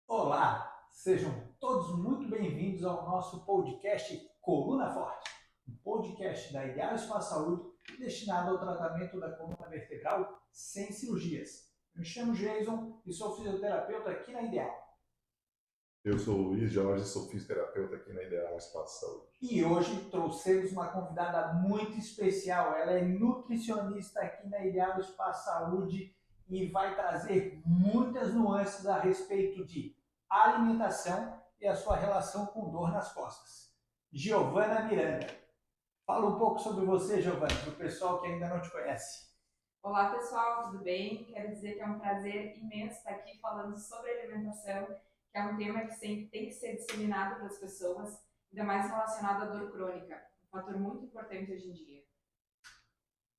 Olá, sejam todos muito bem-vindos ao nosso podcast Coluna Forte, um podcast da Ideal Espaço Saúde destinado ao tratamento da coluna vertebral sem cirurgias. Eu me chamo Jason e sou fisioterapeuta aqui na Ideal. Eu sou o Luiz Jorge, sou fisioterapeuta aqui na Ideal Espaço Saúde. E hoje trouxemos uma convidada muito especial. Ela é nutricionista aqui na Ideal Espaço Saúde e vai trazer muitas nuances a respeito de alimentação e a sua relação com dor nas costas. Giovana Miranda. Fala um pouco sobre você, Giovana, para o pessoal que ainda não te conhece. Olá pessoal, tudo bem? Quero dizer que é um prazer imenso estar aqui falando sobre alimentação, que é um tema que sempre tem que ser disseminado para as pessoas, ainda mais relacionado à dor crônica, um fator muito importante hoje em dia.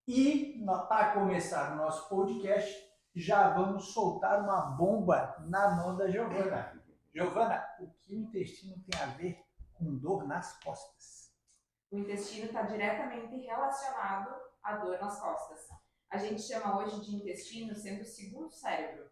E para começar o nosso podcast, já vamos soltar uma bomba na mão da Giovana. Giovana, o que o intestino tem a ver com dor nas costas? O intestino está diretamente relacionado à dor nas costas. A gente chama hoje de intestino sendo o segundo cérebro.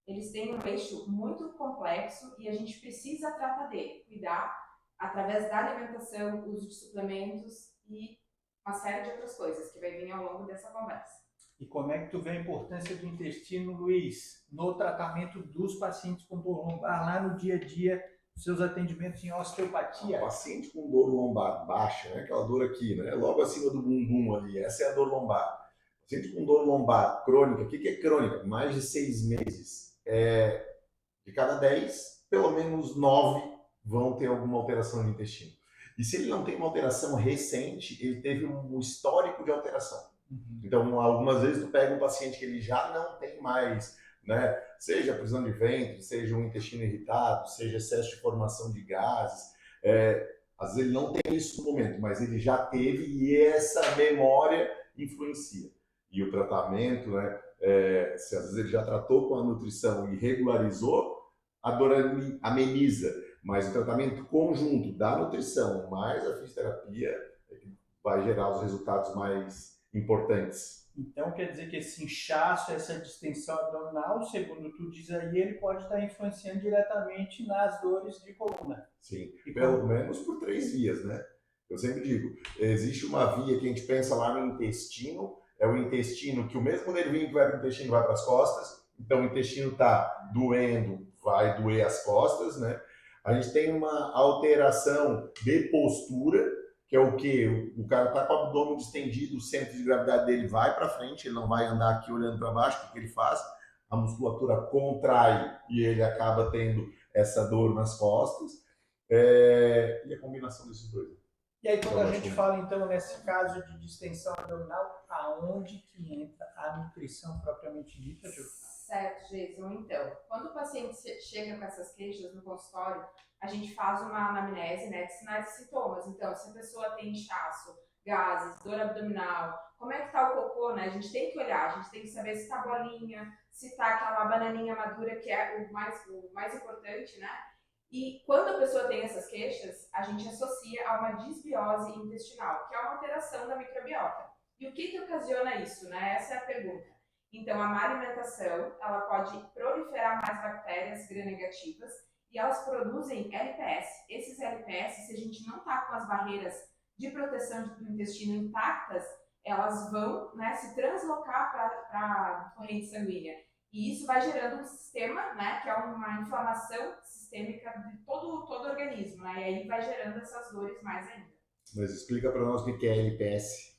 Eles têm um eixo muito complexo e a gente precisa tratar dele, cuidar através da alimentação, uso de suplementos e uma série de outras coisas que vai vir ao longo dessa conversa. E como é que tu vê a importância do intestino, Luiz, no tratamento dos pacientes com dor lombar lá no dia a dia, seus atendimentos em osteopatia? O paciente com dor lombar baixa, né? Aquela dor aqui, né? Logo acima do bumbum ali, essa é a dor lombar. Paciente com dor lombar crônica, o que é crônica? Mais de 6 meses. De cada 10, pelo menos 9 vão ter alguma alteração no intestino. E se ele não tem uma alteração recente, ele teve um histórico de alteração. Então, algumas vezes tu pega um paciente que ele já não tem mais, né? Seja prisão de ventre, seja um intestino irritado, seja excesso de formação de gases. Às vezes ele não tem isso no momento, mas ele já teve e essa memória influencia. E o tratamento, né? Se às vezes ele já tratou com a nutrição e regularizou, a dor ameniza. Mas o tratamento conjunto da nutrição mais a fisioterapia vai gerar os resultados mais importantes. Então quer dizer que esse inchaço, essa distensão abdominal, segundo tu diz aí, ele pode estar influenciando diretamente nas dores de coluna. Sim, pelo menos por 3 vias, né? Eu sempre digo, existe uma via que a gente pensa lá no intestino, é o intestino que o mesmo nervinho que vai para o intestino vai para as costas, então o intestino está doendo, vai doer as costas, né? A gente tem uma alteração de postura, que é o quê? O cara está com o abdômen distendido, o centro de gravidade dele vai para frente, ele não vai andar aqui olhando para baixo, o que ele faz? A musculatura contrai e ele acaba tendo essa dor nas costas. E a combinação desses dois. E aí quando a gente fala então nesse caso de distensão abdominal, aonde que entra a nutrição propriamente dita, Ju? Certo, Jason. Então, quando o paciente chega com essas queixas no consultório, a gente faz uma anamnese, né, de sinais e sintomas. Então, se a pessoa tem inchaço, gases, dor abdominal, como é que tá o cocô, né? A gente tem que olhar, a gente tem que saber se tá bolinha, se tá aquela bananinha madura, que é o mais importante, né? E quando a pessoa tem essas queixas, a gente associa a uma disbiose intestinal, que é uma alteração da microbiota. E o que ocasiona isso, né? Essa é a pergunta. Então, a má alimentação, ela pode proliferar mais bactérias gram-negativas e elas produzem LPS. Esses LPS, se a gente não está com as barreiras de proteção do intestino intactas, elas vão, né, se translocar para a corrente sanguínea. E isso vai gerando um sistema, né, que é uma inflamação sistêmica de todo o organismo, né, e aí vai gerando essas dores mais ainda. Mas explica para nós o que é LPS.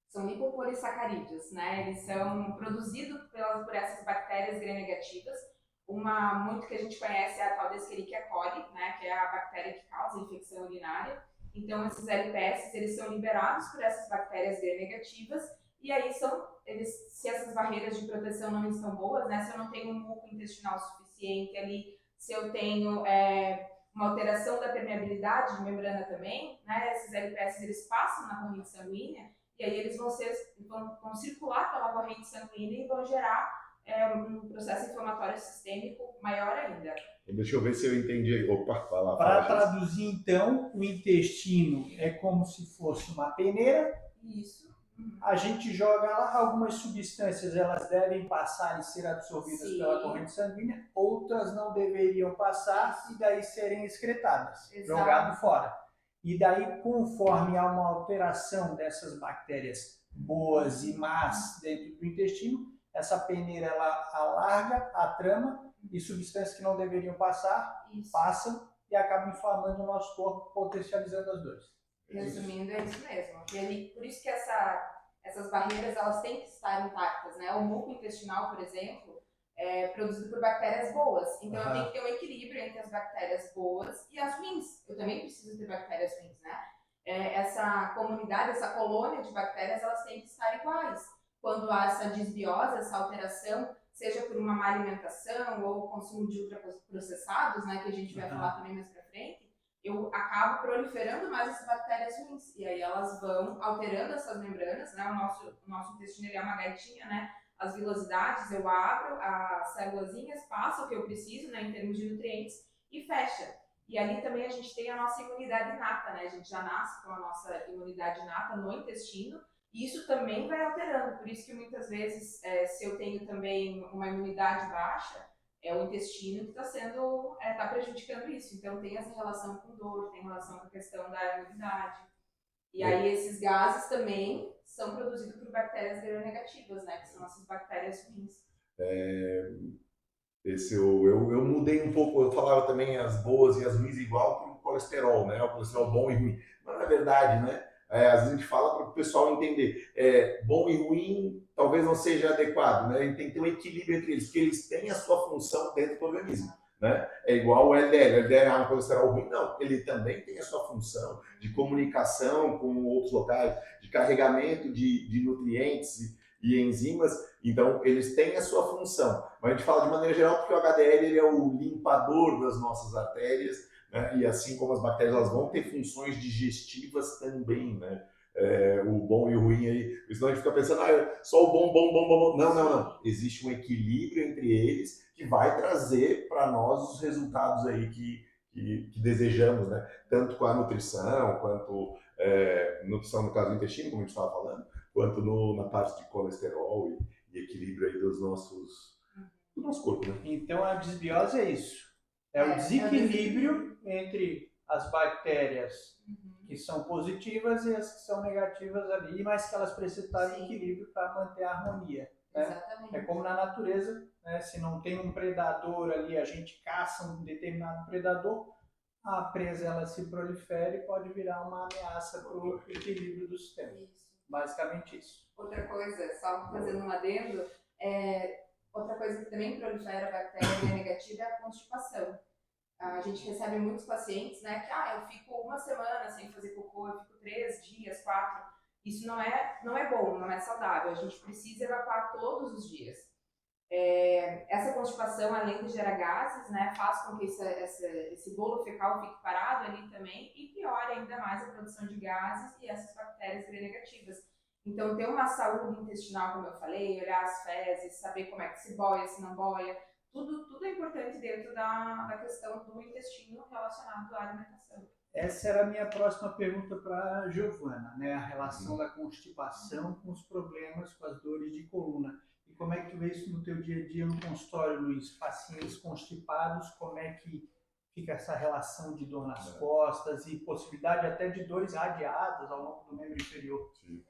São lipopolissacarídeos, né? Eles são produzidos por essas bactérias gram-negativas. Uma muito que a gente conhece é a tal da Escherichia coli, né? Que é a bactéria que causa a infecção urinária. Então, esses LPS, eles são liberados por essas bactérias gram-negativas e aí se essas barreiras de proteção não estão boas, né? Se eu não tenho um muco intestinal suficiente ali, se eu tenho uma alteração da permeabilidade de membrana também, né? Esses LPS, eles passam na corrente sanguínea e aí eles vão circular pela corrente sanguínea e vão gerar um processo inflamatório sistêmico maior ainda. Deixa eu ver se eu entendi. Opa, fala. Para traduzir, então, o intestino é como se fosse uma peneira. Isso. a gente joga lá algumas substâncias, elas devem passar e ser absorvidas Sim. pela corrente sanguínea, outras não deveriam passar e daí serem excretadas, Exato. jogado fora. E daí, conforme há uma alteração dessas bactérias boas e más dentro do intestino, essa peneira ela alarga a trama e substâncias que não deveriam passar, Isso. passam e acabam inflamando o nosso corpo, potencializando as dores. Resumindo, é isso mesmo. E ali, por isso que essas barreiras elas têm que estar intactas, né? O muco intestinal, por exemplo, é produzido por bactérias boas. Então eu tenho que ter um equilíbrio entre as bactérias boas e as ruins. Eu também preciso ter bactérias ruins, né? Essa comunidade, essa colônia de bactérias, elas têm que estar iguais. Quando há essa desbiose, essa alteração, seja por uma má alimentação ou consumo de ultraprocessados, né, que a gente vai falar também mais pra frente, eu acabo proliferando mais essas bactérias ruins. E aí elas vão alterando essas membranas, né? O nosso intestino ele é uma gaitinha, né? As vilosidades, eu abro as célulazinhas, passo o que eu preciso, né, em termos de nutrientes, e fecha. E ali também a gente tem a nossa imunidade inata, né? A gente já nasce com a nossa imunidade inata no intestino, e isso também vai alterando. Por isso que muitas vezes, se eu tenho também uma imunidade baixa, é o intestino que está prejudicando isso. Então tem essa relação com dor, tem relação com a questão da imunidade. E aí esses gases também são produzidos por bactérias gram-negativas, né? Que são essas bactérias ruins. Eu mudei um pouco, eu falava também as boas e as ruins igual para o colesterol, né? O colesterol bom e ruim. Mas na verdade, né? Às vezes a gente fala para o pessoal entender, bom e ruim talvez não seja adequado, né? A gente tem que ter um equilíbrio entre eles, porque eles têm a sua função dentro do organismo, né? É igual o LDL, o LDL é um colesterol ruim, não, ele também tem a sua função de comunicação com outros locais, de carregamento de nutrientes e enzimas, então eles têm a sua função. Mas a gente fala de maneira geral porque o HDL ele é o limpador das nossas artérias, né? E assim como as bactérias elas vão ter funções digestivas também, né? O bom e o ruim aí, senão a gente fica pensando, só o bom. Não. Existe um equilíbrio entre eles que vai trazer para nós os resultados aí que desejamos, né? Tanto com a nutrição, quanto nutrição no caso do intestino, como a gente estava falando, quanto na parte de colesterol e equilíbrio aí do nosso corpo, né? Então a desbiose é isso. É o desequilíbrio entre as bactérias que são positivas e as que são negativas ali, mas que elas precisam estar em equilíbrio para manter a harmonia. Né? Exatamente. É como na natureza, né? Se não tem um predador ali, a gente caça um determinado predador, a presa ela se prolifera e pode virar uma ameaça para o equilíbrio do sistema. Isso. Basicamente isso. Outra coisa, só fazendo um adendo, outra coisa que também prolifera bactéria negativa é a constipação. A gente recebe muitos pacientes, né, que eu fico uma semana sem fazer cocô, eu fico 3 dias, 4. Isso não é bom, não é saudável. A gente precisa evacuar todos os dias. Essa constipação, além de gerar gases, né, faz com que esse bolo fecal fique parado ali também e piore ainda mais a produção de gases e essas bactérias gram-negativas. Então, ter uma saúde intestinal, como eu falei, olhar as fezes, saber como é que se boia, se não boia, tudo é importante dentro da questão do intestino relacionado à alimentação. Essa era a minha próxima pergunta para a Giovana, né? A relação da constipação com os problemas, com as dores de coluna. E como é que tu vê isso no teu dia a dia no consultório, Luiz? Pacientes constipados, como é que fica essa relação de dor nas costas e possibilidade até de dores radiadas ao longo do membro inferior? Sim.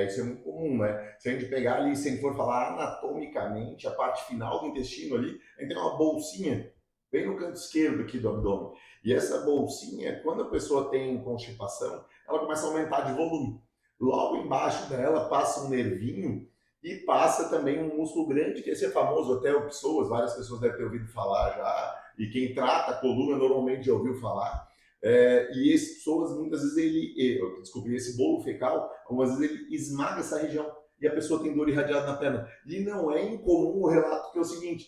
Isso é muito comum, né? Se a gente pegar ali, se a gente for falar anatomicamente, a parte final do intestino ali, a gente tem uma bolsinha bem no canto esquerdo aqui do abdômen. E essa bolsinha, quando a pessoa tem constipação, ela começa a aumentar de volume. Logo embaixo dela passa um nervinho e passa também um músculo grande, que esse é famoso até várias pessoas devem ter ouvido falar já, e quem trata a coluna normalmente já ouviu falar. E esse pessoas, muitas vezes esse bolo fecal, algumas vezes ele esmaga essa região e a pessoa tem dor irradiada na perna. E não é incomum o relato que é o seguinte,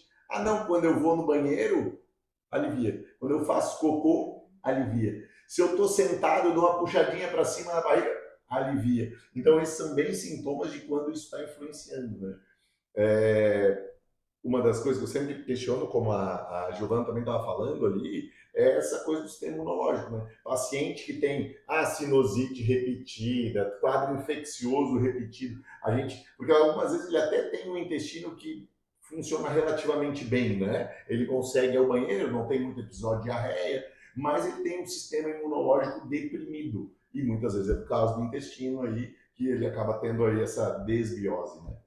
quando eu vou no banheiro, alivia. Quando eu faço cocô, alivia. Se eu estou sentado, eu dou uma puxadinha para cima da barriga, alivia. Então esses são bem sintomas de quando isso está influenciando, né? uma das coisas que eu sempre questiono, como a Giovana também estava falando ali, é essa coisa do sistema imunológico, né? Paciente que tem sinusite repetida, quadro infeccioso repetido, porque algumas vezes ele até tem um intestino que funciona relativamente bem, né? Ele consegue ir ao banheiro, não tem muito episódio de diarreia, mas ele tem um sistema imunológico deprimido. E muitas vezes é por causa do intestino aí que ele acaba tendo aí essa desbiose, né?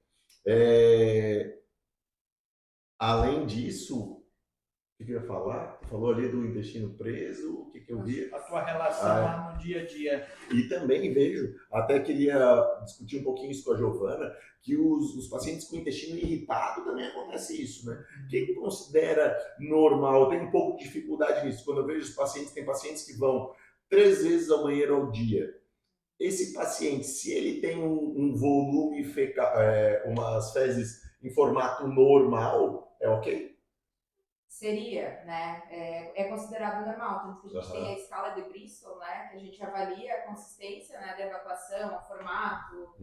Além disso, o que eu ia falar? Você falou ali do intestino preso, o que eu vi? A tua relação lá no dia a dia. E também vejo, até queria discutir um pouquinho isso com a Giovana, que os pacientes com intestino irritado também acontece isso, né? Quem considera normal, tem um pouco de dificuldade nisso. Quando eu vejo os pacientes, tem pacientes que vão 3 vezes ao banheiro ao dia. Esse paciente, se ele tem um volume fecal, umas fezes em formato normal, é ok? Seria, né? É considerado normal, tanto que a gente tem a escala de Bristol, né? Que a gente avalia a consistência, né, da evacuação, o formato,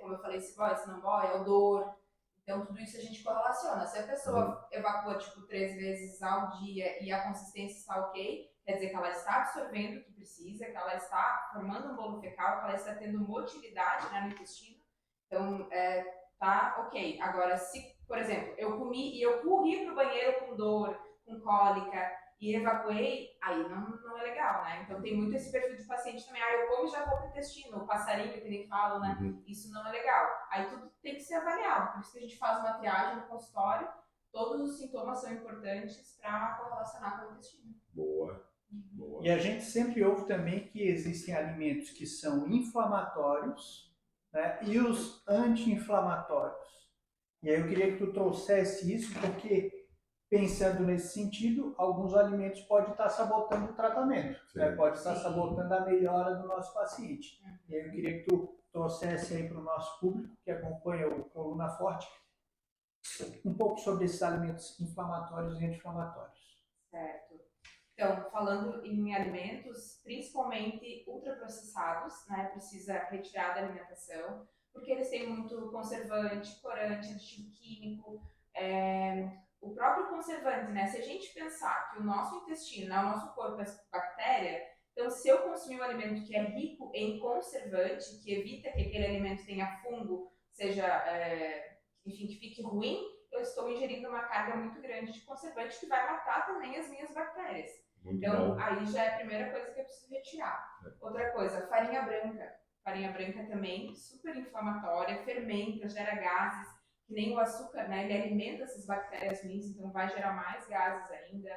como eu falei, se boia, se não boia, odor. Então, tudo isso a gente correlaciona. Se a pessoa evacua, tipo, 3 vezes ao dia e a consistência está ok, quer dizer que ela está absorvendo o que precisa, que ela está formando um bolo fecal, que ela está tendo motilidade, né, no intestino. Então, tá ok. Agora, se, por exemplo, eu comi e eu corri pro banheiro com dor, com cólica e evacuei, aí não é legal, né? Então tem muito esse perfil de paciente também. Eu como e já vou pro intestino, o passarinho que nem falam, né? Isso não é legal. Aí tudo tem que ser avaliado. Por isso que a gente faz uma triagem no consultório. Todos os sintomas são importantes para correlacionar com o intestino. Boa. E a gente sempre ouve também que existem alimentos que são inflamatórios, né, e os anti-inflamatórios. E aí eu queria que tu trouxesse isso, porque pensando nesse sentido, alguns alimentos podem estar sabotando o tratamento, né? Pode estar sabotando a melhora do nosso paciente. E aí eu queria que tu trouxesse aí para o nosso público que acompanha o Coluna Forte um pouco sobre esses alimentos inflamatórios e anti-inflamatórios. Certo. Então, falando em alimentos, principalmente ultraprocessados, né, precisa retirar da alimentação, porque eles têm muito conservante, corante, aditivo químico, o próprio conservante, né, se a gente pensar que o nosso intestino, né, o nosso corpo é bactéria, então se eu consumir um alimento que é rico em conservante, que evita que aquele alimento tenha fungo, seja, enfim, que fique ruim, eu estou ingerindo uma carga muito grande de conservante que vai matar também as minhas bactérias. Então, aí já é a primeira coisa que eu preciso retirar. Outra coisa, farinha branca. Farinha branca também, super inflamatória, fermenta, gera gases, que nem o açúcar, né? Ele alimenta essas bactérias ruins, então vai gerar mais gases ainda.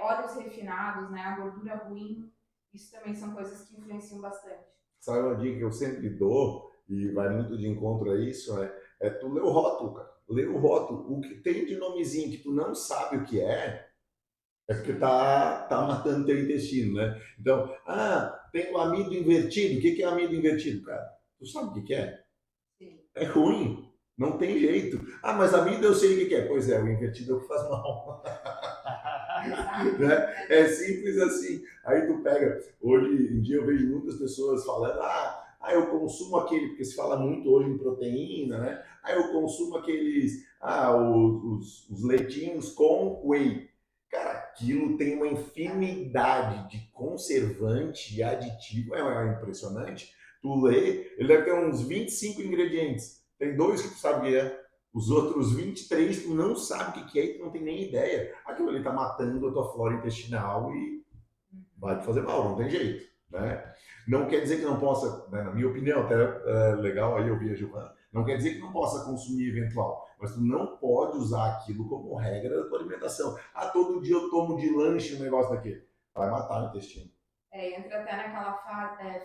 Óleos refinados, né? A gordura ruim, isso também são coisas que influenciam bastante. Sabe uma dica que eu sempre dou, e vai muito de encontro a isso, é tu ler o rótulo, cara. Ler o rótulo. O que tem de nomezinho que tu não sabe o que é porque tá matando teu intestino, né? Então, tem o amido invertido. O que é amido invertido, cara? Tu sabe o que é? Sim. É ruim. Não tem jeito. Mas amido eu sei o que é. Pois é, o invertido é o que faz mal. Né? É simples assim. Aí tu pega, hoje em dia eu vejo muitas pessoas falando, eu consumo aquele, porque se fala muito hoje em proteína, né? Eu consumo aqueles, os leitinhos com whey. Cara, aquilo tem uma infinidade de conservante e aditivo, é impressionante. Tu lê, ele deve ter uns 25 ingredientes. Tem 2 que tu sabe o que é. Os outros 23 tu não sabe o que é e tu não tem nem ideia. Aquilo ali tá matando a tua flora intestinal e vai te fazer mal, não tem jeito, né? Não quer dizer que não possa, né, na minha opinião, até legal aí ouvir a Giovana, não quer dizer que não possa consumir eventual, mas tu não pode usar aquilo como regra da tua alimentação. Todo dia eu tomo de lanche um negócio daquele. Vai matar o intestino. Entra até naquela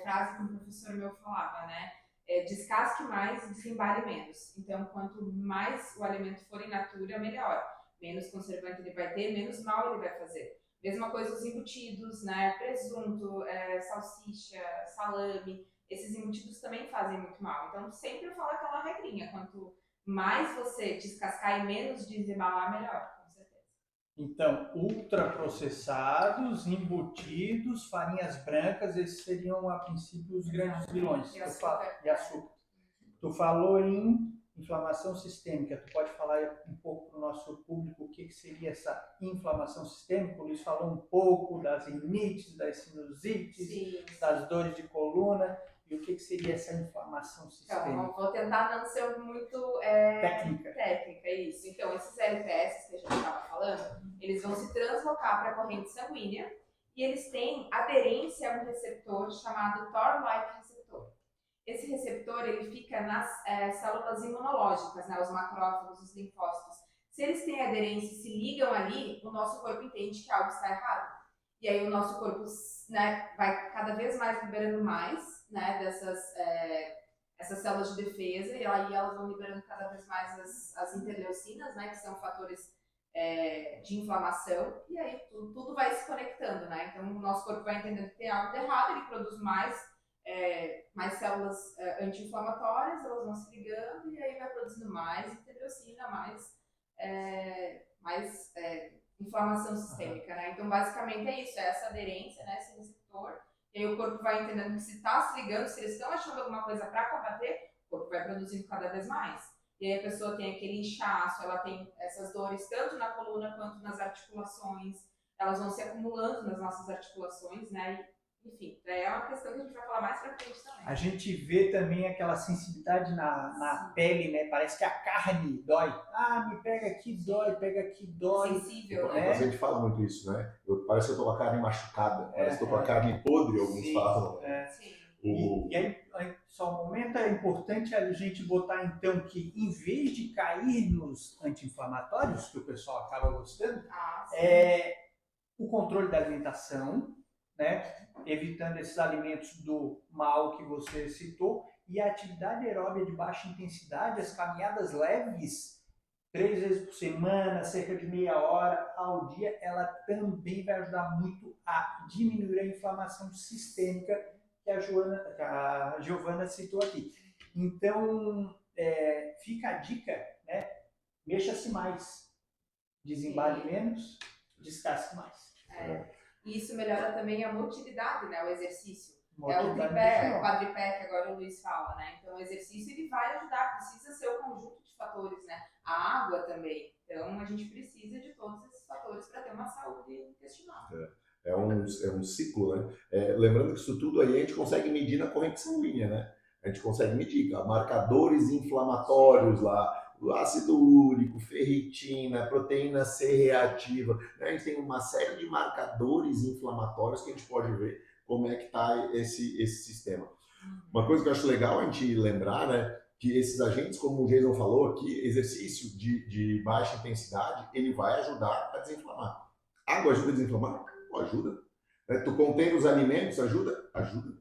frase que um professor meu falava, né? Descasque mais e desembale menos. Então, quanto mais o alimento for in natura, melhor. Menos conservante ele vai ter, menos mal ele vai fazer. Mesma coisa os embutidos, né? Presunto, salsicha, salame. Esses embutidos também fazem muito mal. Então, sempre eu falo aquela regrinha. Quanto mais você descascar e menos desembalar, melhor. Com certeza. Então, ultraprocessados, embutidos, farinhas brancas, esses seriam, a princípio, os grandes vilões. E açúcar. E açúcar. Tu falou em Inflamação sistêmica, tu pode falar um pouco para o nosso público o que seria essa inflamação sistêmica? O Luiz falou um pouco das rinites, das sinusites, Sim. das dores de coluna, e o que seria essa inflamação sistêmica? Então, vou tentar não ser muito técnica, isso. Então, esses LPS que a gente estava falando, eles vão se translocar para a corrente sanguínea e eles têm aderência a um receptor chamado TOR-like receptor. Esse receptor, ele fica nas células imunológicas, né, os macrófagos, os linfócitos. Se eles têm aderência e se ligam ali, o nosso corpo entende que algo está errado. E aí o nosso corpo, né, vai cada vez mais liberando mais, né, essas células de defesa, e aí elas vão liberando cada vez mais as interleucinas, né, que são fatores de inflamação, e aí tudo vai se conectando, né? Então o nosso corpo vai entendendo que tem algo de errado, ele produz mais células anti-inflamatórias, elas vão se ligando e aí vai produzindo mais interleucina, mais inflamação sistêmica, né? Então basicamente é isso, é essa aderência, né, esse receptor, e aí o corpo vai entendendo que se está se ligando, se eles estão achando alguma coisa para combater, o corpo vai produzindo cada vez mais. E aí a pessoa tem aquele inchaço, ela tem essas dores tanto na coluna quanto nas articulações, elas vão se acumulando nas nossas articulações, né? Enfim, é uma questão que a gente vai falar mais pra frente também. A gente vê também aquela sensibilidade na pele, né? Parece que a carne dói. Ah, me pega aqui, dói, pega aqui, dói. Sensível, né? A gente fala muito isso, né? Parece que eu tô com a carne machucada, parece que eu tô com a carne podre, alguns falam. Sim. E aí, só um momento, é importante a gente botar então que em vez de cair nos anti-inflamatórios, que o pessoal acaba gostando, o controle da alimentação, né? Evitando esses alimentos do mal que você citou, e a atividade aeróbica de baixa intensidade, as caminhadas leves, 3 vezes por semana, cerca de meia hora ao dia, ela também vai ajudar muito a diminuir a inflamação sistêmica que a Giovana citou aqui. Então, fica a dica, né? Mexa-se mais, desembale menos, descasque mais. E isso melhora também a motilidade, né? O exercício. Motilidade o quadripé que agora o Luiz fala, né? Então o exercício ele vai ajudar, precisa ser o conjunto de fatores, né? A água também. Então a gente precisa de todos esses fatores para ter uma saúde intestinal. É um ciclo, né? Lembrando que isso tudo aí a gente consegue medir na corrente sanguínea, né? A gente consegue medir marcadores inflamatórios lá, o ácido úrico, ferritina, proteína C reativa, né? A gente tem uma série de marcadores inflamatórios que a gente pode ver como é que está esse sistema. Uma coisa que eu acho legal a gente lembrar, né? Que esses agentes, como o Jason falou aqui, exercício de baixa intensidade, ele vai ajudar a desinflamar. Água ajuda a desinflamar? Ajuda. Tu contém os alimentos, ajuda? Ajuda.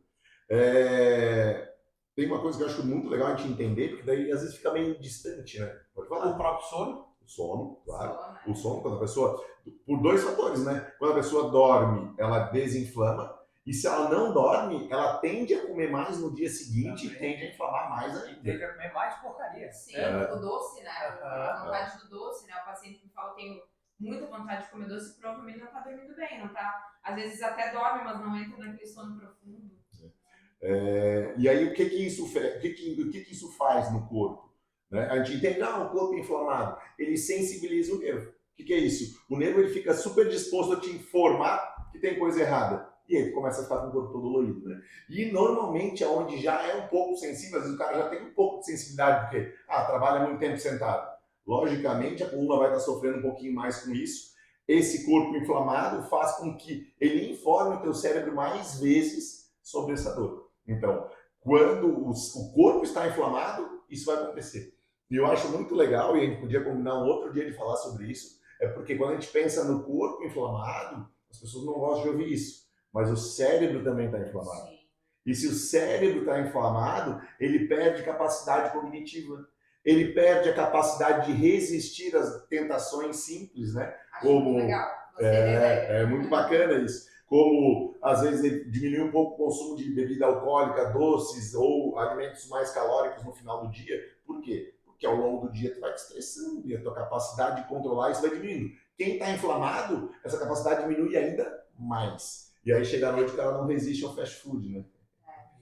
Tem uma coisa que eu acho muito legal a gente entender, porque daí às vezes fica meio distante, né? Pode falar. O próprio sono? O sono, claro. O sono, quando a pessoa... Por 2 fatores, né? Quando a pessoa dorme, ela desinflama. E se ela não dorme, ela tende a comer mais no dia seguinte e tende a inflamar mais ainda. Tende a comer mais porcaria. Sim, o doce, né? A vontade do doce, né? O paciente me fala, eu tenho muita vontade de comer doce, provavelmente não está dormindo bem, não tá... Às vezes até dorme, mas não entra naquele sono profundo. E aí o que isso faz no corpo? Né? A gente entende, o corpo inflamado, ele sensibiliza o nervo. O que é isso? O nervo ele fica super disposto a te informar que tem coisa errada. E aí tu começa a ficar com o corpo todo dolorido, né? E normalmente onde já é um pouco sensível, às vezes o cara já tem um pouco de sensibilidade, porque trabalha muito tempo sentado. Logicamente a coluna vai estar sofrendo um pouquinho mais com isso. Esse corpo inflamado faz com que ele informe o teu cérebro mais vezes sobre essa dor. Então, quando o corpo está inflamado, isso vai acontecer. E eu acho muito legal, e a gente podia combinar um outro dia de falar sobre isso, porque quando a gente pensa no corpo inflamado, as pessoas não gostam de ouvir isso, mas o cérebro também está inflamado. Sim. E se o cérebro está inflamado, ele perde capacidade cognitiva, ele perde a capacidade de resistir às tentações simples, né? Acho muito legal. É muito bacana isso. Como, às vezes, ele diminui um pouco o consumo de bebida alcoólica, doces ou alimentos mais calóricos no final do dia. Por quê? Porque ao longo do dia tu vai te estressando e a tua capacidade de controlar isso vai diminuindo. Quem está inflamado, essa capacidade diminui ainda mais. E aí chega a noite o cara não resiste ao fast food, né?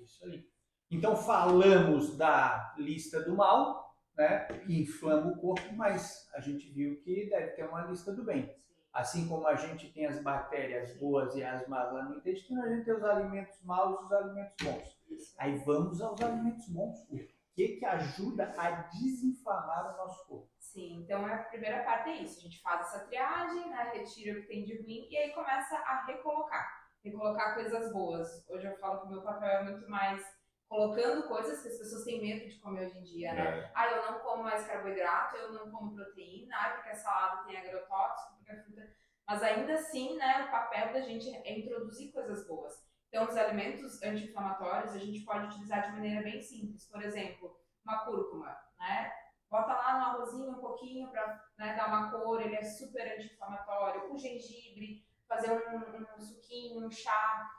Isso aí. Então falamos da lista do mal, né, que inflama o corpo, mas a gente viu que deve ter uma lista do bem. Assim como a gente tem as bactérias boas e as más lá no intestino, a gente tem os alimentos maus e os alimentos bons. Aí vamos aos alimentos bons. O que ajuda a desinflamar o nosso corpo? Sim, então a primeira parte é isso. A gente faz essa triagem, né, retira o que tem de ruim e aí começa a recolocar. Recolocar coisas boas. Hoje eu falo que o meu papel é muito mais colocando coisas que as pessoas têm medo de comer hoje em dia, né? Ah, eu não como mais carboidrato, eu não como proteína, ah, porque a salada tem agrotóxico, porque a fruta... Mas ainda assim, né, o papel da gente é introduzir coisas boas. Então, os alimentos anti-inflamatórios a gente pode utilizar de maneira bem simples. Por exemplo, uma cúrcuma, né? Bota lá no arrozinho um pouquinho para, né, dar uma cor, ele é super anti-inflamatório. O gengibre, fazer um suquinho, um chá.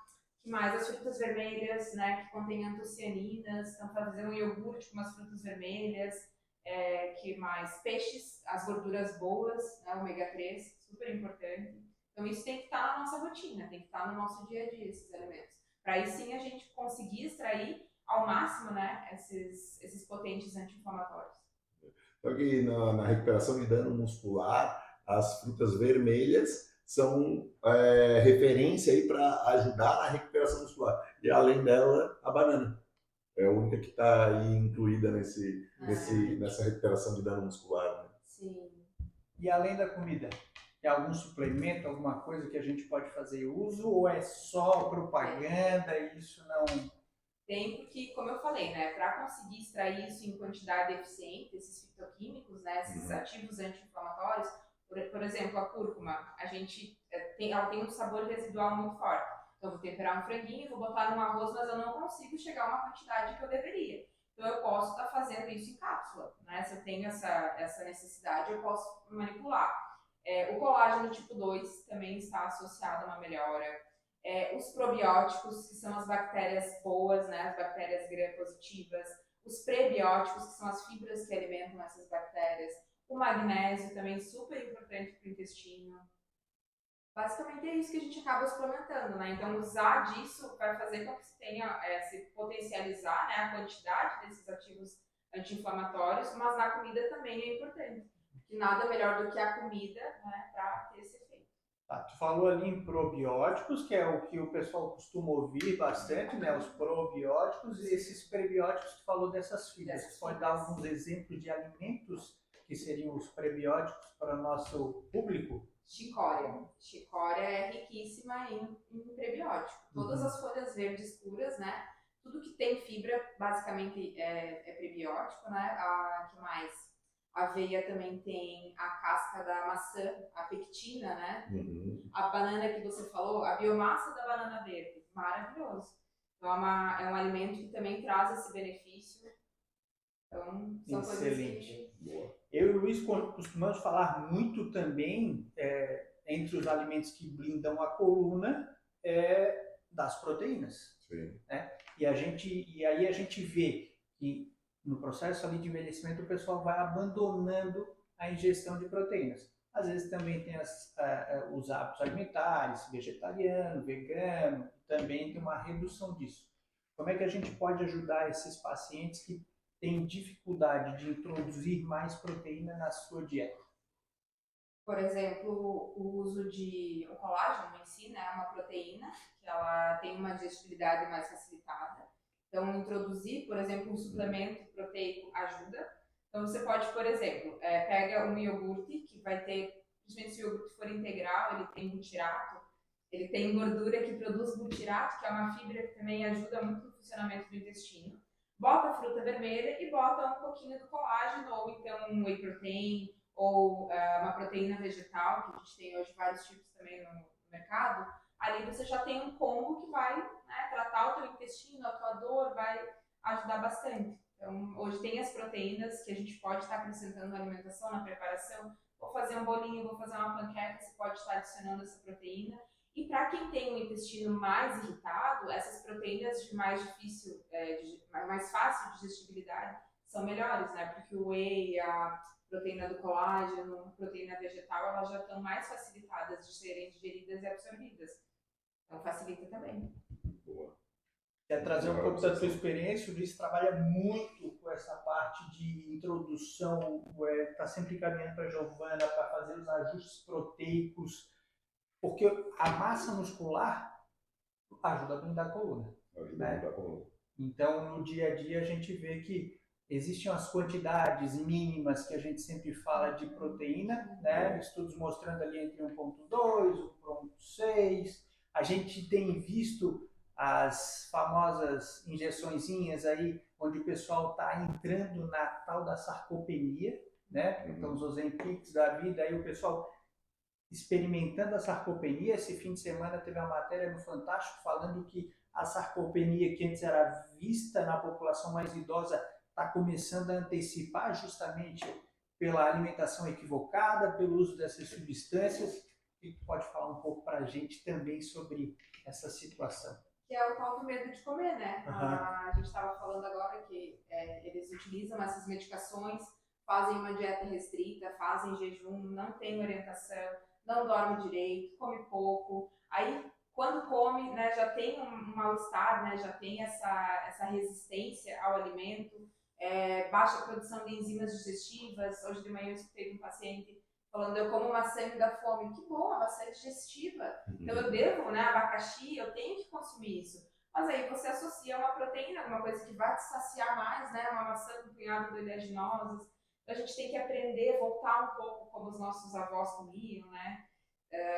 Que mais? As frutas vermelhas, né, que contêm antocianinas. Então, fazer um iogurte com umas frutas vermelhas. Que mais? Peixes, as gorduras boas, né, ômega 3, super importante. Então, isso tem que estar na nossa rotina, tem que estar no nosso dia a dia, esses alimentos. Para aí sim a gente conseguir extrair ao máximo, né, esses potentes anti-inflamatórios. Só que na recuperação de dano muscular, as frutas vermelhas são referência aí para ajudar na recuperação muscular. E além dela, a banana. É a única que está aí incluída nessa recuperação de dano muscular. Né? Sim. E além da comida, tem algum suplemento, alguma coisa que a gente pode fazer uso ou é só propaganda e isso não... Tem, porque, como eu falei, né, para conseguir extrair isso em quantidade eficiente, esses fitoquímicos, né, esses ativos anti-inflamatórios, por exemplo, a cúrcuma, ela tem um sabor residual muito forte. Então, eu vou temperar um franguinho, vou botar no arroz, mas eu não consigo chegar a uma quantidade que eu deveria. Então, eu posso estar fazendo isso em cápsula, né? Se eu tenho essa necessidade, eu posso manipular. O colágeno tipo 2 também está associado a uma melhora. Os probióticos, que são as bactérias boas, né, as bactérias gram-positivas, os prebióticos, que são as fibras que alimentam essas bactérias, o magnésio também super importante para o intestino. Basicamente é isso que a gente acaba suplementando, né? Então usar disso vai fazer com que se tenha, se potencializar, né, a quantidade desses ativos anti-inflamatórios, mas na comida também é importante. Que nada melhor do que a comida, né, para ter esse efeito. Tá, tu falou ali em probióticos, que é o que o pessoal costuma ouvir bastante, né? Os probióticos e esses prebióticos, tu falou dessas fibras. Você pode dar alguns exemplos de alimentos que seriam os prebióticos para o nosso público? Chicória. Chicória é riquíssima em prebiótico. Todas as folhas verdes escuras, né? Tudo que tem fibra, basicamente, é prebiótico, né? Que mais? A aveia também tem a casca da maçã, a pectina, né? A banana que você falou, a biomassa da banana verde, maravilhoso. Então é um alimento que também traz esse benefício. Então, são excelente. Coisas que... Eu e o Luiz costumamos falar muito também, entre os alimentos que blindam a coluna, das proteínas. Sim. Né? E aí a gente vê que no processo ali de envelhecimento o pessoal vai abandonando a ingestão de proteínas. Às vezes também tem os hábitos alimentares, vegetariano, vegano, também tem uma redução disso. Como é que a gente pode ajudar esses pacientes que têm dificuldade de introduzir mais proteína na sua dieta? Por exemplo, o uso de o colágeno em si, né, é uma proteína que ela tem uma digestibilidade mais facilitada. Então, introduzir, por exemplo, um suplemento proteico ajuda. Então, você pode, por exemplo, pega um iogurte que vai ter, principalmente se o iogurte for integral, ele tem butirato, ele tem gordura que produz butirato, que é uma fibra que também ajuda muito no funcionamento do intestino. Bota a fruta vermelha e bota um pouquinho do colágeno, ou então um whey protein, ou uma proteína vegetal, que a gente tem hoje vários tipos também no mercado. Ali você já tem um combo que vai, né, tratar o teu intestino, a tua dor, vai ajudar bastante. Então, hoje tem as proteínas que a gente pode estar acrescentando na alimentação, na preparação. Vou fazer um bolinho, vou fazer uma panqueca, você pode estar adicionando essa proteína. E para quem tem o intestino mais irritado, essas proteínas de mais difícil, mais fácil digestibilidade, são melhores, né? Porque o whey, a proteína do colágeno, a proteína vegetal, elas já estão mais facilitadas de serem digeridas e absorvidas. Então facilita também. Boa. Quer trazer um pouco da tua experiência? O Luiz trabalha muito com essa parte de introdução, está sempre caminhando para a Giovana para fazer os ajustes proteicos, porque a massa muscular ajuda a blindar a coluna. Ajuda a blindar a coluna. Então, no dia a dia, a gente vê que existem as quantidades mínimas que a gente sempre fala de proteína, né? Estudos mostrando ali entre 1,2 e 1,6. A gente tem visto as famosas injeçõezinhas aí, onde o pessoal está entrando na tal da sarcopenia, né? Então, os Ozempics da vida, aí o pessoal experimentando a sarcopenia. Esse fim de semana teve uma matéria no Fantástico falando que a sarcopenia, que antes era vista na população mais idosa, está começando a antecipar justamente pela alimentação equivocada, pelo uso dessas substâncias. E pode falar um pouco para a gente também sobre essa situação? Que é o tal do medo de comer, né? Uhum. A gente estava falando agora que eles utilizam essas medicações, fazem uma dieta restrita, fazem jejum, não tem orientação, não dorme direito, come pouco. Aí, quando come, né, já tem um mal-estar, né, já tem essa resistência ao alimento, baixa produção de enzimas digestivas. Hoje de manhã eu escutei de um paciente falando: eu como maçã e me dá fome. Que bom, a maçã é digestiva. Então eu devo, né, abacaxi, eu tenho que consumir isso. Mas aí você associa uma proteína, alguma coisa que vai te saciar mais, né, uma maçã com um punhado de oleaginosas. Então a gente tem que aprender, voltar um pouco como os nossos avós comiam, né?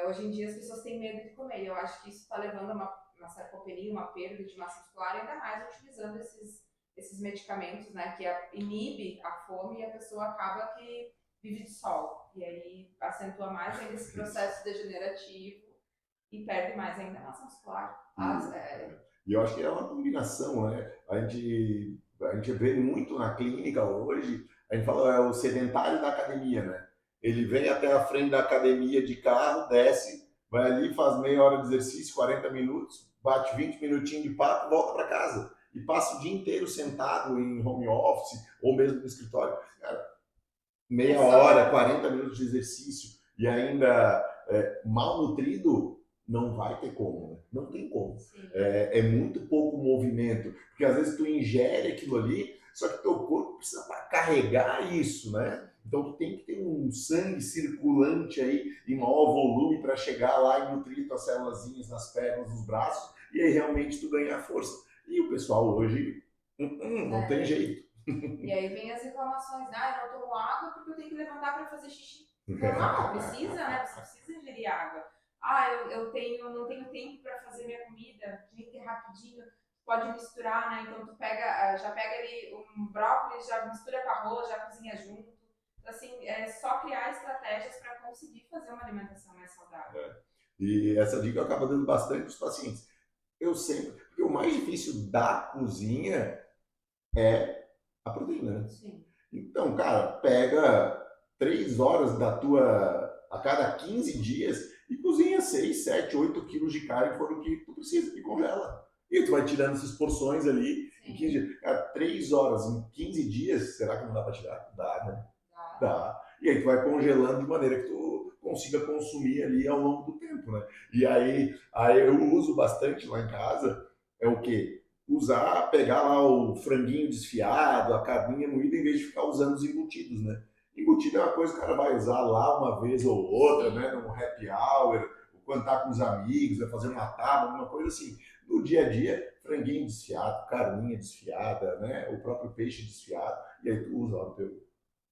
Hoje em dia as pessoas têm medo de comer. E eu acho que isso está levando a uma sarcopenia, uma perda de massa muscular, ainda mais utilizando esses medicamentos, né, que inibe a fome, e a pessoa acaba que vive de sol. E aí acentua mais ainda esse processo degenerativo e perde mais ainda a massa muscular. E eu acho que é uma combinação, né? A gente vê muito na clínica hoje, a gente fala, é o sedentário da academia, né? Ele vem até a frente da academia de carro, desce, vai ali, faz meia hora de exercício, 40 minutos, bate 20 minutinhos de papo, volta para casa. E passa o dia inteiro sentado em home office ou mesmo no escritório. Cara, meia hora, 40 minutos de exercício e ainda mal nutrido, não vai ter como, né? Não tem como. É muito pouco movimento, porque às vezes tu ingere aquilo ali, só que teu corpo precisa carregar isso, né? Então tu tem que ter um sangue circulante aí em maior volume para chegar lá e nutrir tuas célulazinhas nas pernas, nos braços, e aí realmente tu ganhar força. E o pessoal hoje não tem jeito. E aí vem as reclamações: eu não tomo água porque eu tenho que levantar para fazer xixi. Normal, precisa, né? Você precisa ingerir água. Eu não tenho tempo para fazer minha comida, tem que ter rapidinho. Pode misturar, né? Então tu já pega ali um brócolis, já mistura com arroz, já cozinha junto. Assim, é só criar estratégias para conseguir fazer uma alimentação mais saudável. E essa dica eu acabo dando bastante para os pacientes. Porque o mais difícil da cozinha é a proteína, né? Sim. Então, cara, pega 3 horas a cada 15 dias e cozinha 6, 7, 8 quilos de carne, for o que tu precisa, e congela. E tu vai tirando essas porções ali. Em 15 dias. Cara, 3 horas em 15 dias, será que não dá para tirar? Dá, né? Dá. E aí tu vai congelando de maneira que tu consiga consumir ali ao longo do tempo, né? E aí eu uso bastante lá em casa, é o quê? Pegar lá o franguinho desfiado, a carninha moída, em vez de ficar usando os embutidos, né? Embutido é uma coisa que o cara vai usar lá uma vez ou outra, né? Num happy hour, quando tá com os amigos, vai fazer uma tábua, alguma coisa assim. No dia a dia, franguinho desfiado, carninha desfiada, né? O próprio peixe desfiado, e aí tu usa lá no teu,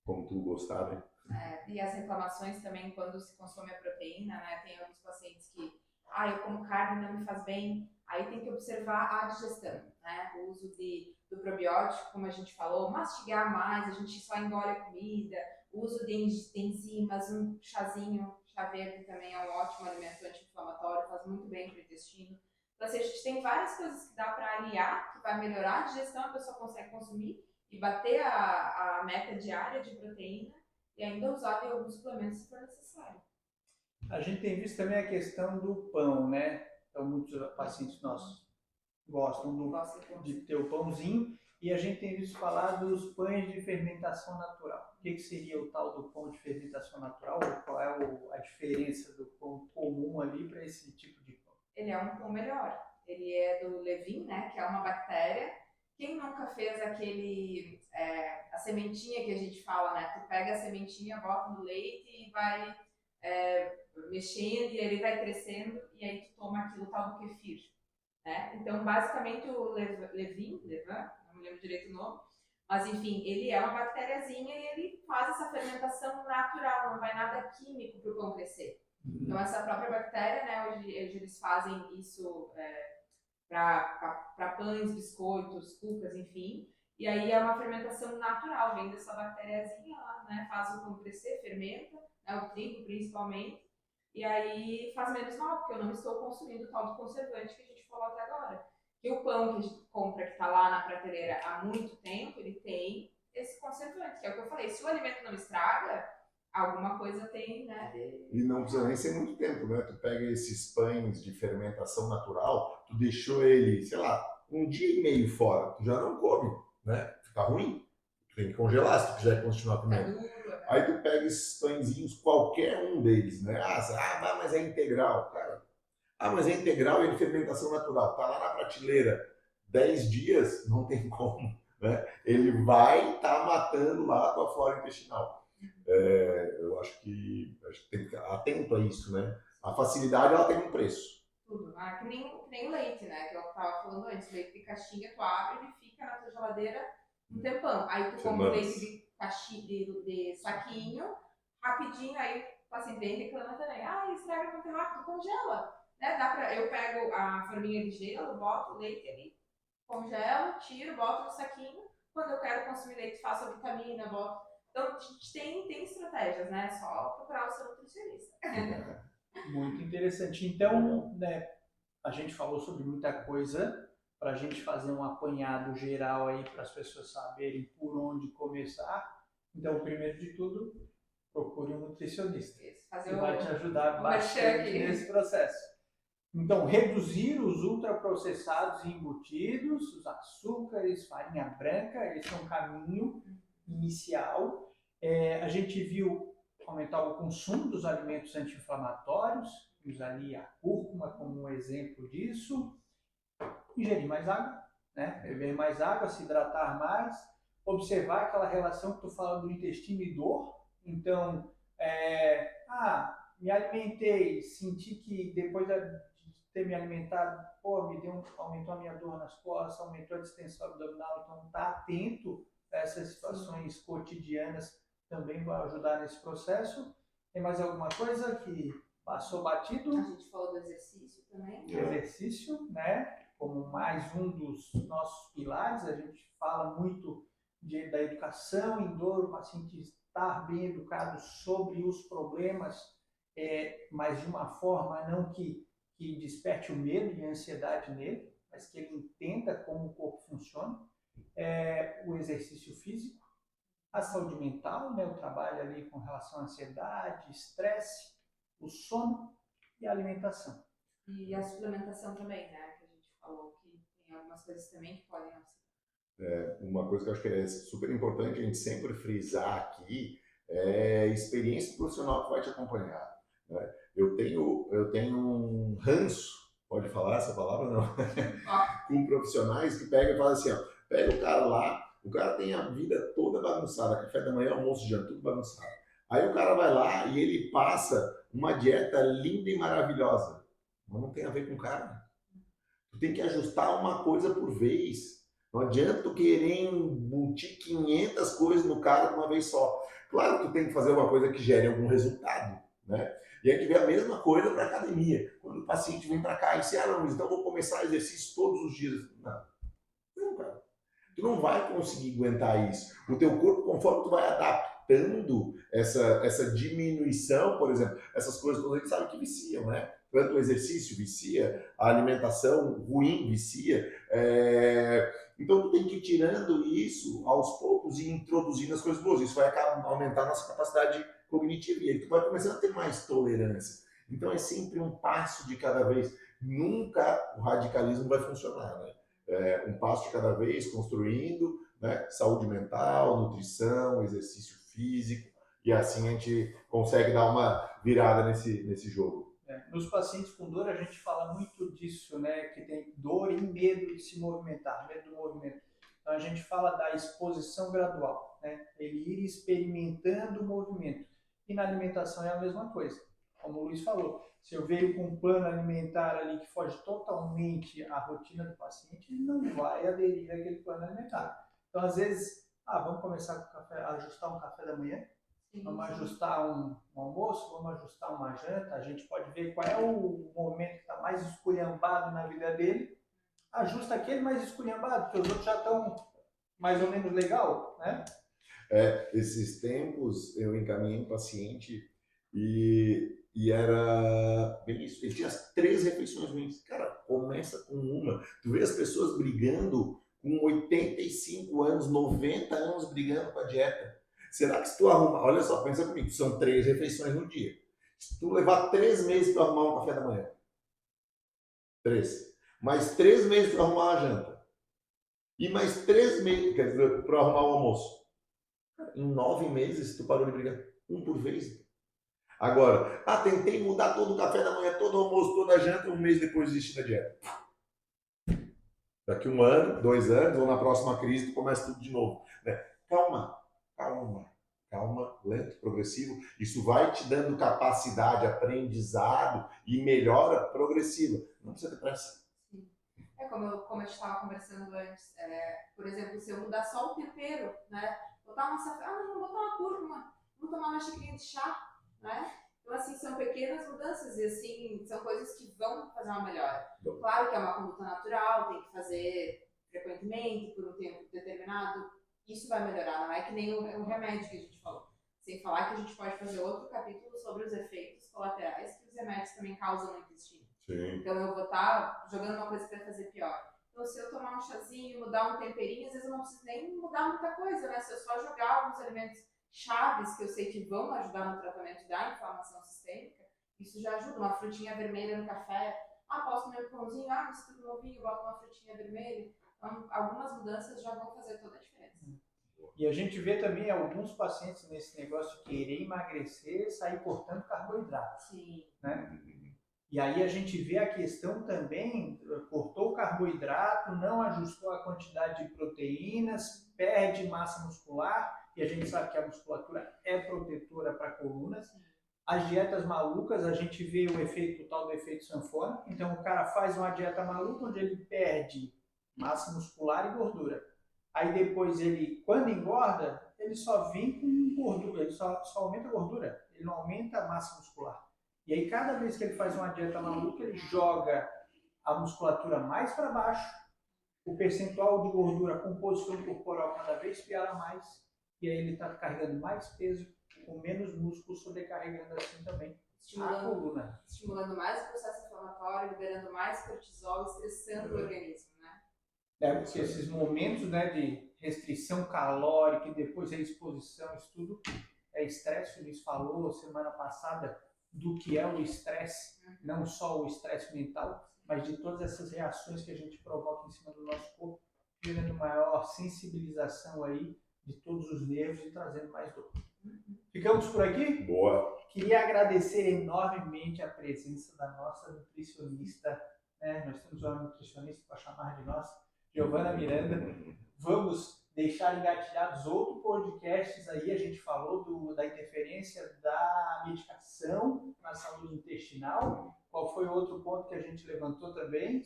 como tu gostar, né? E as reclamações também quando se consome a proteína, né? Tem alguns pacientes que, eu como carne não me faz bem. Aí tem que observar a digestão, né? O uso do probiótico, como a gente falou, mastigar mais, a gente só engole a comida, o uso de enzimas, um chazinho, chá verde também é um ótimo alimento anti-inflamatório, faz muito bem para o intestino. Então, assim, a gente tem várias coisas que dá para aliar, que vai melhorar a digestão, a pessoa consegue consumir e bater a meta diária de proteína e ainda usar de alguns suplementos se for necessário. A gente tem visto também a questão do pão, né? Então, muitos pacientes nossos gostam de ter o pãozinho, e a gente tem visto falar dos pães de fermentação natural. O que seria o tal do pão de fermentação natural? Qual é a diferença do pão comum ali para esse tipo de pão? Ele é um pão melhor. ele é do Levin, né, que é uma bactéria. Quem nunca fez a sementinha que a gente fala, né? Tu pega a sementinha, bota no leite e vai mexendo e ele vai crescendo e aí tu toma aquilo tal do kefir, né? Então, basicamente, o Levin, não me lembro direito o nome, mas enfim, ele é uma bactériazinha e ele faz essa fermentação natural, não vai nada químico para o pão crescer. Então, essa própria bactéria, né, hoje eles fazem isso para pães, biscoitos, cucas, enfim. E aí é uma fermentação natural, vem dessa bactériazinha, ela, né, faz o pão crescer, fermenta, né, o trigo principalmente, e aí faz menos mal, porque eu não estou consumindo o tal do conservante que a gente falou até agora. Que o pão que a gente compra, que está lá na prateleira há muito tempo, ele tem esse conservante, que é o que eu falei, se o alimento não estraga, alguma coisa tem, né? E não precisa nem ser muito tempo, né? Tu pega esses pães de fermentação natural, tu deixou ele, sei lá, um dia e meio fora, tu já não come, né? Fica ruim, tu tem que congelar se tu quiser continuar comendo. Aí tu pega esses pãezinhos, qualquer um deles, né? Mas é integral, cara. Mas é integral e de fermentação natural. Tá lá na prateleira 10 dias, não tem como, né? Ele vai estar matando lá a tua flora intestinal. Eu acho que tem que ficar atento a isso, né? A facilidade, ela tem um preço. Tudo. Que nem o leite, né? Que eu tava falando antes. Leite de caixinha, tu abre, ele fica na tua geladeira um tempão. Aí tu compra o leite de saquinho, rapidinho, aí o paciente vem reclama também. Estraga muito rápido, congela. Né? Eu pego a forminha de gelo, boto o leite ali, congelo, tiro, boto no saquinho. Quando eu quero consumir leite, faço a vitamina, boto. Então, a gente tem estratégias, né? É só procurar o seu nutricionista. Muito interessante. Então, né, a gente falou sobre muita coisa para a gente fazer um apanhado geral aí para as pessoas saberem por onde começar. Então, primeiro de tudo, procure um nutricionista. Que vai te ajudar bastante nesse processo. Então, reduzir os ultraprocessados e embutidos, os açúcares, farinha branca, esse é um caminho inicial. A gente viu aumentar o consumo dos alimentos anti-inflamatórios, usar ali a cúrcuma como um exemplo disso. Ingerir mais água, né? Beber mais água, se hidratar mais, observar aquela relação que tu fala do intestino e dor. Então, me alimentei, senti que depois de ter me alimentado, aumentou a minha dor nas costas, aumentou a distensão abdominal, então tá atento a essas situações cotidianas também vai ajudar nesse processo. Tem mais alguma coisa que passou batido? A gente falou do exercício também. Exercício, né? Como mais um dos nossos pilares, a gente fala muito da educação em dor, o paciente estar bem educado sobre os problemas, mas de uma forma não que desperte o medo e a ansiedade nele, mas que ele entenda como o corpo funciona. O exercício físico, a saúde mental, né, o trabalho ali com relação à ansiedade, estresse, o sono e a alimentação. E a suplementação também, né, que a gente falou que tem algumas coisas também que podem auxiliar. Uma coisa que eu acho que é super importante a gente sempre frisar aqui é a experiência profissional que vai te acompanhar, né? Eu tenho um ranço, pode falar essa palavra não? Com profissionais que pegam e falam assim, pega o cara lá, o cara tem a vida toda bagunçada, café da manhã, almoço, janta, tudo bagunçado. Aí o cara vai lá e ele passa uma dieta linda e maravilhosa. Mas não tem a ver com o cara. Tu tem que ajustar uma coisa por vez. Não adianta tu querer embutir 500 coisas no cara de uma vez só. Claro que tu tem que fazer uma coisa que gere algum resultado, né? E a gente vê a mesma coisa para academia. Quando o paciente vem para cá e diz, Luiz, então eu vou começar exercício todos os dias. Não, cara. Tu não vai conseguir aguentar isso. O teu corpo, conforme tu vai adaptando essa diminuição, por exemplo, essas coisas todas a gente sabe que viciam, né? Tanto o exercício vicia, a alimentação ruim vicia. Então tu tem que ir tirando isso aos poucos e introduzindo as coisas boas. Isso vai aumentar a nossa capacidade cognitiva e aí tu vai começando a ter mais tolerância. Então é sempre um passo de cada vez. Nunca o radicalismo vai funcionar, né? Um passo de cada vez, construindo, né? Saúde mental, nutrição, exercício físico, e assim a gente consegue dar uma virada nesse jogo. Nos pacientes com dor, a gente fala muito disso, né? Que tem dor e medo de se movimentar, medo do movimento. Então, a gente fala da exposição gradual, né? Ele ir experimentando o movimento. E na alimentação é a mesma coisa. Como o Luiz falou, se eu vejo com um plano alimentar ali que foge totalmente à rotina do paciente, ele não vai aderir àquele plano alimentar. Então, às vezes, vamos começar com café, ajustar um café da manhã, vamos ajustar um almoço, vamos ajustar uma janta, a gente pode ver qual é o momento que está mais esculhambado na vida dele, ajusta aquele mais esculhambado, porque os outros já estão mais ou menos legal, né? Esses tempos eu encaminhei um paciente e era bem isso, ele tinha as 3 refeições ruins. Cara, começa com uma. Tu vê as pessoas brigando com 85 anos, 90 anos brigando com a dieta. Será que se tu arrumar, olha só, pensa comigo, são 3 refeições no dia. Se tu levar 3 meses para arrumar um café da manhã, 3, mais 3 meses para arrumar uma janta, e mais 3 meses, quer dizer, para arrumar o almoço, em 9 meses tu parou de brigar, um por vez. Agora, tentei mudar todo o café da manhã, todo o almoço, toda a janta, um mês depois desisti da dieta. Daqui 1 ano, 2 anos, ou na próxima crise, tu começa tudo de novo. Né? Calma, lento, progressivo. Isso vai te dando capacidade, aprendizado e melhora progressiva. Não precisa ter pressa. Sim. Como a gente estava conversando antes, por exemplo, se eu mudar só o tempero, né? Botar uma safra, não, vou botar uma cúrcuma, vou tomar uma xicrinha de chá, né? Então, assim, são pequenas mudanças e, assim, são coisas que vão fazer uma melhora. Claro que é uma conduta natural, tem que fazer frequentemente, por um tempo determinado. Isso vai melhorar, não é que nem o remédio que a gente falou. Sem falar que a gente pode fazer outro capítulo sobre os efeitos colaterais que os remédios também causam no intestino. Sim. Então, eu vou estar jogando uma coisa que vai fazer pior. Então, se eu tomar um chazinho, mudar um temperinho, às vezes eu não preciso nem mudar muita coisa, né? Se eu só jogar alguns alimentos chaves que eu sei que vão ajudar no tratamento da inflamação sistêmica, isso já ajuda. Uma frutinha vermelha no café, posso comer um pãozinho, misturo no ovinho, boto uma frutinha vermelha. Então, algumas mudanças já vão fazer toda a diferença. E a gente vê também alguns pacientes nesse negócio de querer emagrecer, sair cortando carboidrato. Sim. Né? E aí a gente vê a questão também, cortou o carboidrato, não ajustou a quantidade de proteínas, perde massa muscular, e a gente sabe que a musculatura é protetora para a coluna. As dietas malucas, a gente vê o tal do efeito sanfona. Então o cara faz uma dieta maluca onde ele perde massa muscular e gordura. Aí depois ele, quando engorda, ele só vem com gordura, ele só aumenta a gordura, ele não aumenta a massa muscular. E aí cada vez que ele faz uma dieta maluca, ele joga a musculatura mais para baixo, o percentual de gordura, a composição corporal cada vez piora mais, e aí ele está carregando mais peso, com menos músculo, sobrecarregando assim também a coluna. Estimulando mais o processo inflamatório, liberando mais cortisol, estressando o organismo, né? Porque esses momentos, né, de restrição calórica e depois a exposição, isso tudo é estresse. O Luiz falou semana passada do que é o estresse, não só o estresse mental, mas de todas essas reações que a gente provoca em cima do nosso corpo, gerando maior sensibilização aí de todos os nervos e trazendo mais dor. Ficamos por aqui? Boa. Queria agradecer enormemente a presença da nossa nutricionista, né? Nós temos uma nutricionista para chamar de nossa, Giovana Miranda. Vamos deixar engatilhados outros podcasts aí. A gente falou da interferência da medicação na saúde intestinal. Qual foi o outro ponto que a gente levantou também?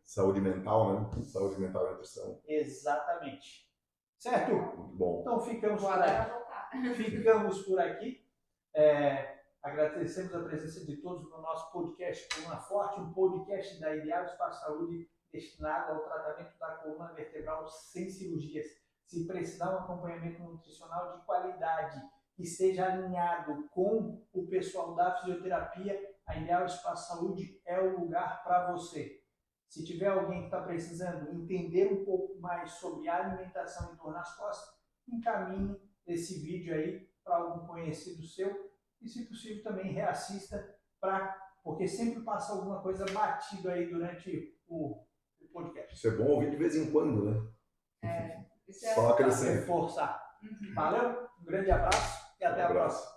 Saúde mental, né? Saúde mental e nutrição. Exatamente. Certo? Muito bom. Então ficamos por aqui. Agradecemos a presença de todos no nosso podcast Coluna Forte, um podcast da Ideal Espaço Saúde destinado ao tratamento da coluna vertebral sem cirurgias. Se precisar de um acompanhamento nutricional de qualidade, que esteja alinhado com o pessoal da fisioterapia, a Ideal Espaço Saúde é o lugar para você. Se tiver alguém que está precisando entender um pouco mais sobre alimentação e dor nas costas, encaminhe esse vídeo aí para algum conhecido seu e, se possível, também reassista, porque sempre passa alguma coisa batido aí durante o podcast. Isso é bom ouvir de vez em quando, né? Isso é Só acrescenta. Reforçar. Valeu, um grande abraço e até a próxima.